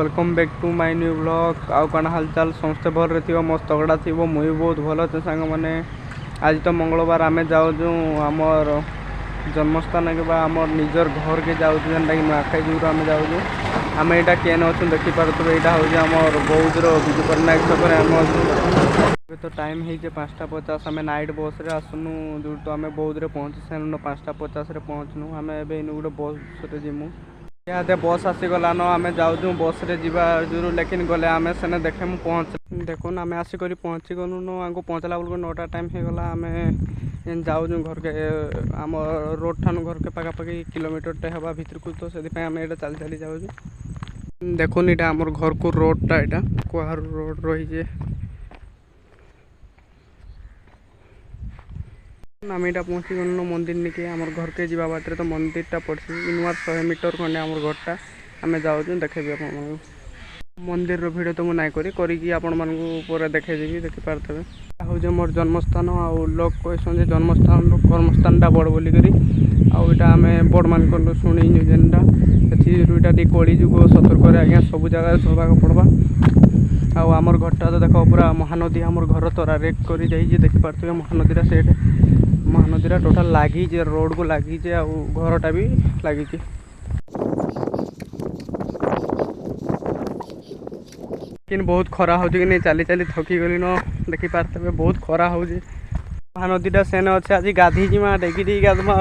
Welcome back to my new blog. आउ कण हालचाल समस्ते भल रही मस्त तगड़ा थी मुई बहुत भल अच्छे सांग मैंने आज तो मंगलवार आम जाऊँ आमर जन्मस्थान के आम निजर घर के जाऊँ जेनटा कि नुआखाई जो आम जाऊँ आम यहाँ केन अच्छे देखिपे यहाँ हूँ बौद्धर विजु पट्टनायक छक आम तो टाइम है 5:50 आम नाइट बस रे आसनु जो तो आम बौद्ध पहुँची सारे 5:50 पहुँचनु आम ए गोटे बस जीमु यहाँ बस आसीगलान आम जाऊँ बस रे जीवा जो लेकिन गले आम सेने देखे मुझे पहुँच देखुन आम आसिक पहुँची गलुन आगे पहुँचला बेलू 9टा टाइम होगा आम जाऊँ घर के आम रोड ठान घर के पाखापाखि किलोमीटर टे हवा भितर को तो से आम यहाँ चली चली जाऊँ देखुन यहाँ आम घर को रोडटा यहाँ कुआर रोड रही आम यहाँ पहुँची गलुन मंदिर निके आम घर के जावा बाटे तो मंदिरटा पड़ी इनवार 100 मीटर खंडे आम घरटा आम जाऊँ देखेबी आप मंदिर भिड़ तो मुझे नाई करी आपण मानू देखेदेवी देखिपारे हूँ मोर जन्मस्थान आउ लोक कहते जन्मस्थान कर्मस्थानटा बड़ बोलिक आम बड़ मान शुणी जेनटा से कली जुग सतर्क आज्ञा सब जगह चलवा पड़वा आमर घरटा तो देख पूरा महानदी आमर घर तरा रेक कर देखिपारे महानदीरा से महानदीरा टोटाल लगी रोड को लगी घरटा भी लगी लेकिन बहुत खरा हो कि नहीं चली चली थकी गली न देखिपारे बहुत खरा हो महानदीटा सेन अच्छे आज गाधी जिमा डेगी गाधमा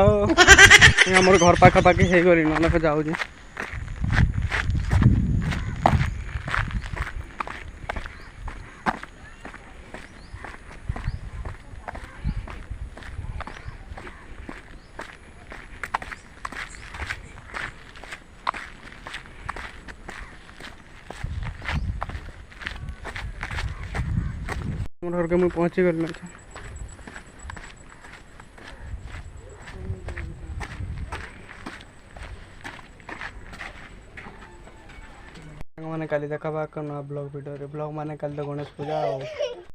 आमर घर पाखापाखि हो गली न जाऊँ घर के मुझे पहुँची गली मैंने काली देखा ब्लॉग वीडियो ब्लॉग माने काली तो गणेश पूजा